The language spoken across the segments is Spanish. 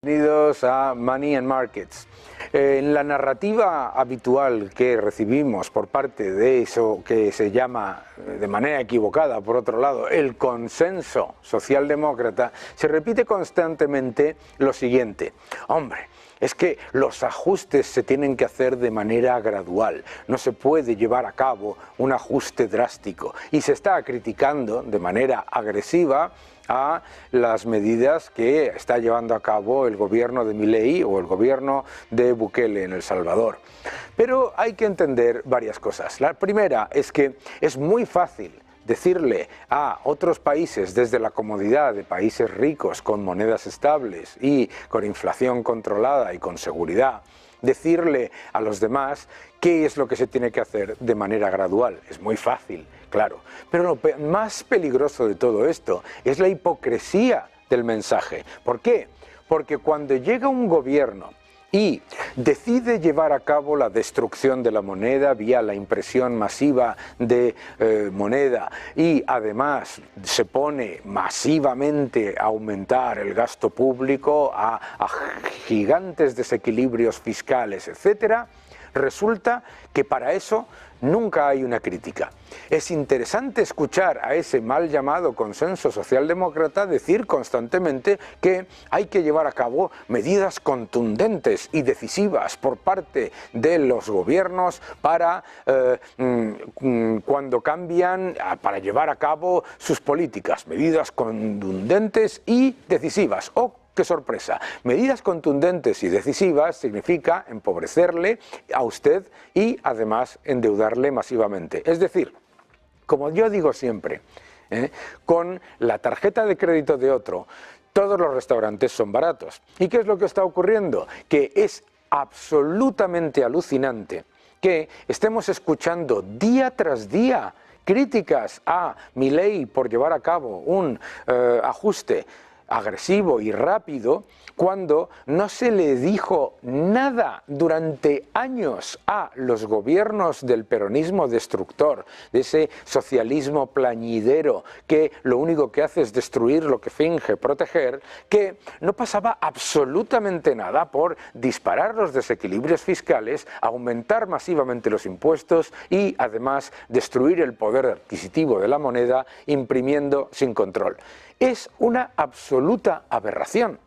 Bienvenidos a Money and Markets. En la narrativa habitual que recibimos por parte de eso que se llama, de manera equivocada, por otro lado, el consenso socialdemócrata, se repite constantemente lo siguiente: hombre, es que los ajustes se tienen que hacer de manera gradual, no se puede llevar a cabo un ajuste drástico, y se está criticando de manera agresiva a las medidas que está llevando a cabo el gobierno de Milei o el gobierno de Bukele en El Salvador. Pero hay que entender varias cosas. La primera es que es muy fácil decirle a otros países desde la comodidad de países ricos con monedas estables y con inflación controlada y con seguridad, decirle a los demás qué es lo que se tiene que hacer de manera gradual. Es muy fácil, claro. Pero lo más peligroso de todo esto es la hipocresía del mensaje. ¿Por qué? Porque cuando llega un gobierno y decide llevar a cabo la destrucción de la moneda vía la impresión masiva de moneda y además se pone masivamente a aumentar el gasto público, a gigantes desequilibrios fiscales, etcétera, resulta que para eso nunca hay una crítica. Es interesante escuchar a ese mal llamado consenso socialdemócrata decir constantemente que hay que llevar a cabo medidas contundentes y decisivas por parte de los gobiernos para cuando cambian, para llevar a cabo sus políticas, medidas contundentes y decisivas. ¡Qué sorpresa! Medidas contundentes y decisivas significa empobrecerle a usted y además endeudarle masivamente. Es decir, como yo digo siempre, con la tarjeta de crédito de otro, todos los restaurantes son baratos. ¿Y qué es lo que está ocurriendo? Que es absolutamente alucinante que estemos escuchando día tras día críticas a Milei por llevar a cabo un ajuste agresivo y rápido, cuando no se le dijo nada durante años a los gobiernos del peronismo destructor, de ese socialismo plañidero que lo único que hace es destruir lo que finge proteger, que no pasaba absolutamente nada por disparar los desequilibrios fiscales, aumentar masivamente los impuestos y además destruir el poder adquisitivo de la moneda imprimiendo sin control. Es una absoluta aberración.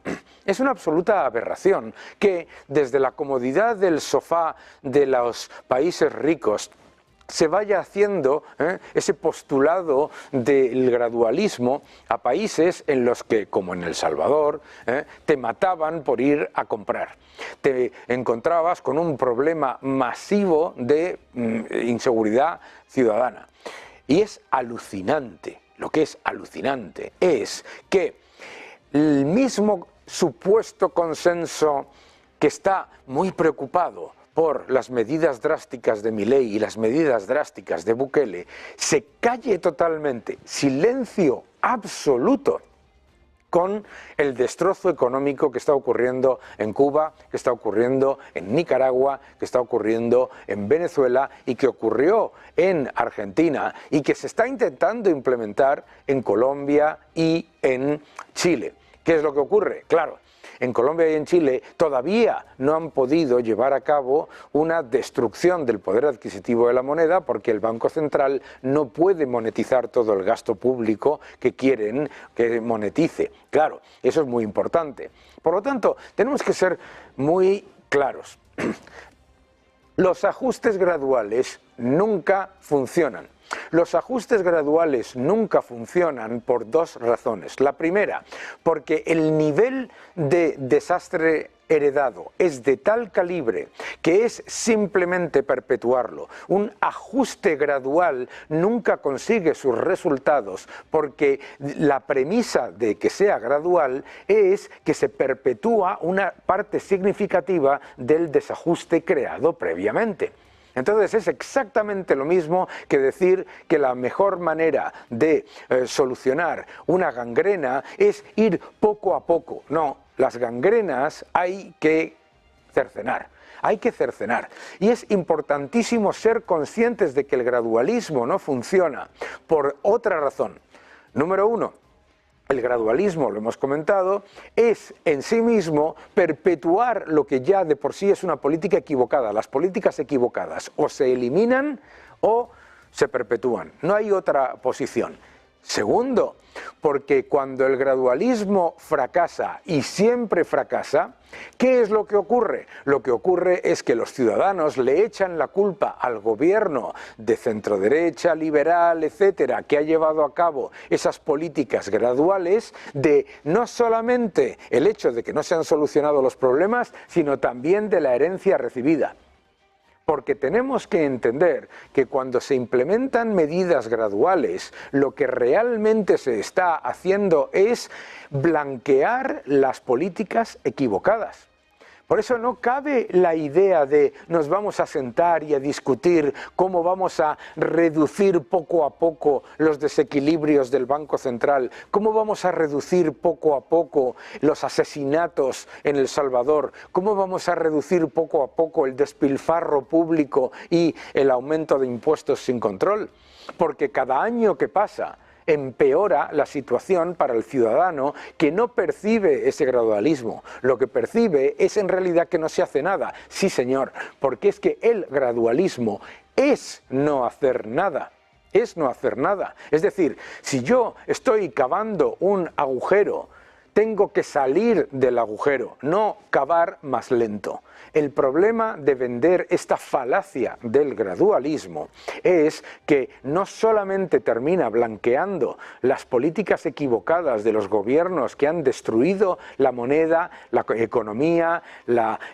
Es una absoluta aberración que desde la comodidad del sofá de los países ricos se vaya haciendo ese postulado del gradualismo a países en los que, como en El Salvador, te mataban por ir a comprar. Te encontrabas con un problema masivo de inseguridad ciudadana. Y es alucinante. Lo que es alucinante es que el mismo supuesto consenso que está muy preocupado por las medidas drásticas de Milei y las medidas drásticas de Bukele, se calle totalmente, silencio absoluto, con el destrozo económico que está ocurriendo en Cuba, que está ocurriendo en Nicaragua, que está ocurriendo en Venezuela y que ocurrió en Argentina y que se está intentando implementar en Colombia y en Chile. ¿Qué es lo que ocurre? Claro, en Colombia y en Chile todavía no han podido llevar a cabo una destrucción del poder adquisitivo de la moneda porque el Banco Central no puede monetizar todo el gasto público que quieren que monetice. Claro, eso es muy importante. Por lo tanto, tenemos que ser muy claros. Los ajustes graduales nunca funcionan. Los ajustes graduales nunca funcionan por dos razones. La primera, porque el nivel de desastre heredado es de tal calibre que es simplemente perpetuarlo. Un ajuste gradual nunca consigue sus resultados porque la premisa de que sea gradual es que se perpetúa una parte significativa del desajuste creado previamente. Entonces es exactamente lo mismo que decir que la mejor manera de solucionar una gangrena es ir poco a poco. No, las gangrenas hay que cercenar. Hay que cercenar. Y es importantísimo ser conscientes de que el gradualismo no funciona por otra razón. Número uno, el gradualismo, lo hemos comentado, es en sí mismo perpetuar lo que ya de por sí es una política equivocada. Las políticas equivocadas o se eliminan o se perpetúan. No hay otra posición. Segundo, porque cuando el gradualismo fracasa y siempre fracasa, ¿qué es lo que ocurre? Lo que ocurre es que los ciudadanos le echan la culpa al gobierno de centroderecha, liberal, etcétera, que ha llevado a cabo esas políticas graduales, de no solamente el hecho de que no se han solucionado los problemas, sino también de la herencia recibida. Porque tenemos que entender que cuando se implementan medidas graduales, lo que realmente se está haciendo es blanquear las políticas equivocadas. Por eso no cabe la idea de nos vamos a sentar y a discutir cómo vamos a reducir poco a poco los desequilibrios del Banco Central, cómo vamos a reducir poco a poco los asesinatos en El Salvador, cómo vamos a reducir poco a poco el despilfarro público y el aumento de impuestos sin control. Porque cada año que pasa empeora la situación para el ciudadano que no percibe ese gradualismo. Lo que percibe es en realidad que no se hace nada. Sí, señor, porque es que el gradualismo es no hacer nada. Es no hacer nada. Es decir, si yo estoy cavando un agujero, tengo que salir del agujero, no cavar más lento. El problema de vender esta falacia del gradualismo es que no solamente termina blanqueando las políticas equivocadas de los gobiernos que han destruido la moneda, la economía,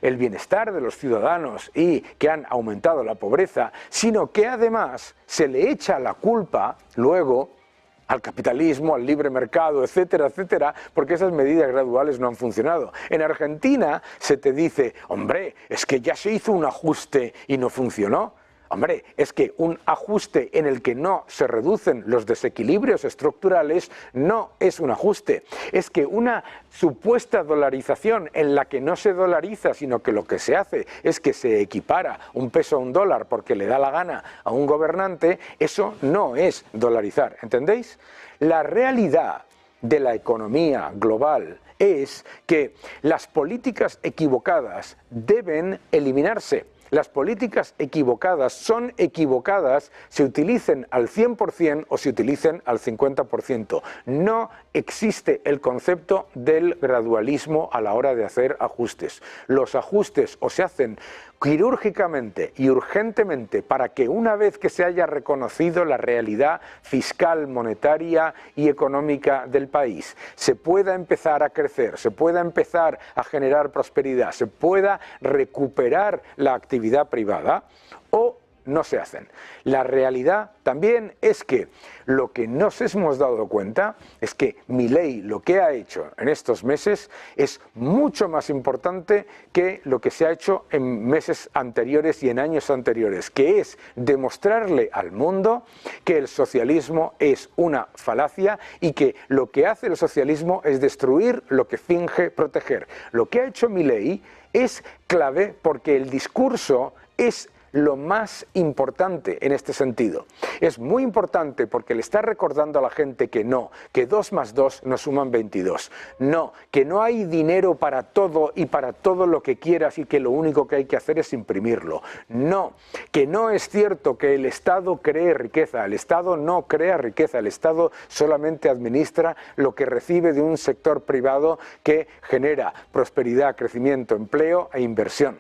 el bienestar de los ciudadanos y que han aumentado la pobreza, sino que además se le echa la culpa luego al capitalismo, al libre mercado, etcétera, etcétera, porque esas medidas graduales no han funcionado. En Argentina se te dice, hombre, es que ya se hizo un ajuste y no funcionó. Hombre, es que un ajuste en el que no se reducen los desequilibrios estructurales no es un ajuste. Es que una supuesta dolarización en la que no se dolariza, sino que lo que se hace es que se equipara un peso a un dólar porque le da la gana a un gobernante, eso no es dolarizar, ¿entendéis? La realidad de la economía global es que las políticas equivocadas deben eliminarse. Las políticas equivocadas son equivocadas, se utilicen al 100% o se utilicen al 50%. No existe el concepto del gradualismo a la hora de hacer ajustes. Los ajustes o se hacen quirúrgicamente y urgentemente para que una vez que se haya reconocido la realidad fiscal, monetaria y económica del país, se pueda empezar a crecer, se pueda empezar a generar prosperidad, se pueda recuperar la actividad privada, o no se hacen. La realidad también es que lo que nos hemos dado cuenta es que Milei lo que ha hecho en estos meses es mucho más importante que lo que se ha hecho en meses anteriores y en años anteriores, que es demostrarle al mundo que el socialismo es una falacia y que lo que hace el socialismo es destruir lo que finge proteger. Lo que ha hecho Milei es clave porque el discurso es lo más importante en este sentido. Es muy importante porque le está recordando a la gente que no, que 2 más 2 no suman 22. No, que no hay dinero para todo y para todo lo que quieras y que lo único que hay que hacer es imprimirlo. No, que no es cierto que el Estado cree riqueza. El Estado no crea riqueza. El Estado solamente administra lo que recibe de un sector privado que genera prosperidad, crecimiento, empleo e inversión.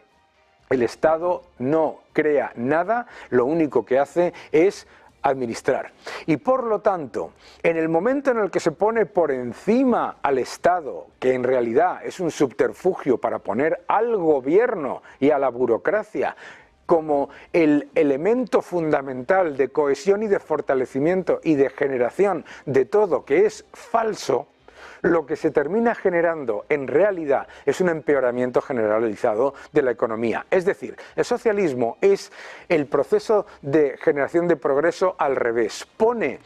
El Estado no crea nada, lo único que hace es administrar. Y por lo tanto, en el momento en el que se pone por encima al Estado, que en realidad es un subterfugio para poner al gobierno y a la burocracia como el elemento fundamental de cohesión y de fortalecimiento y de generación de todo que es falso, lo que se termina generando en realidad es un empeoramiento generalizado de la economía. Es decir, el socialismo es el proceso de generación de progreso al revés. Pone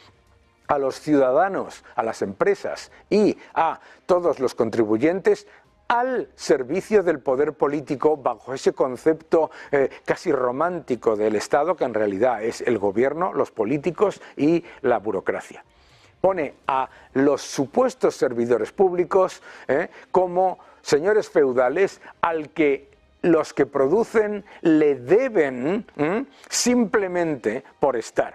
a los ciudadanos, a las empresas y a todos los contribuyentes al servicio del poder político bajo ese concepto casi romántico del Estado que en realidad es el gobierno, los políticos y la burocracia. pone a los supuestos servidores públicos como señores feudales al que los que producen le deben simplemente por estar.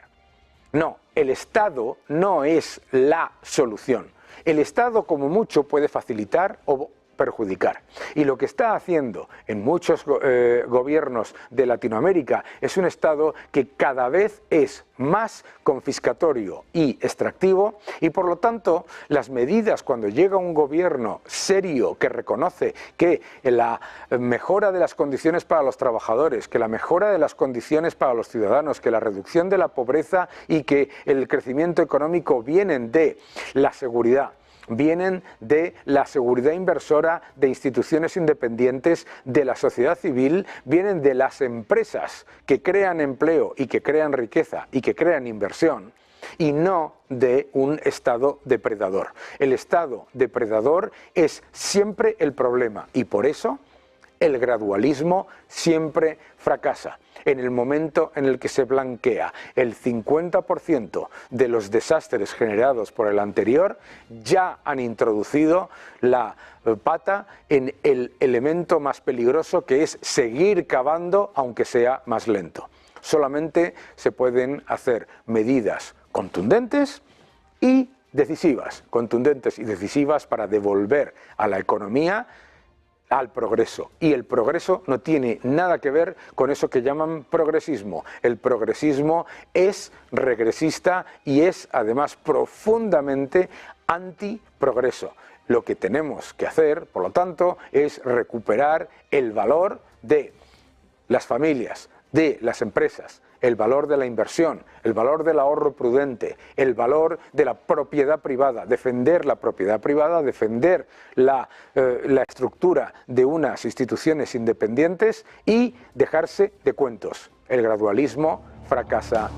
No, el Estado no es la solución. El Estado, como mucho, puede facilitar o perjudicar. Y lo que está haciendo en muchos gobiernos de Latinoamérica es un Estado que cada vez es más confiscatorio y extractivo, y por lo tanto las medidas, cuando llega un gobierno serio que reconoce que la mejora de las condiciones para los trabajadores, que la mejora de las condiciones para los ciudadanos, que la reducción de la pobreza y que el crecimiento económico vienen de la seguridad, vienen de la seguridad inversora de instituciones independientes, de la sociedad civil, vienen de las empresas que crean empleo y que crean riqueza y que crean inversión, y no de un Estado depredador. El Estado depredador es siempre el problema, y por eso el gradualismo siempre fracasa. En el momento en el que se blanquea el 50% de los desastres generados por el anterior, ya han introducido la pata en el elemento más peligroso, que es seguir cavando aunque sea más lento. Solamente se pueden hacer medidas contundentes y decisivas, para devolver a la economía al progreso. Y el progreso no tiene nada que ver con eso que llaman progresismo. El progresismo es regresista y es además profundamente antiprogreso. Lo que tenemos que hacer, por lo tanto, es recuperar el valor de las familias, de las empresas, el valor de la inversión, el valor del ahorro prudente, el valor de la propiedad privada, defender la propiedad privada, defender la estructura de unas instituciones independientes y dejarse de cuentos. El gradualismo fracasa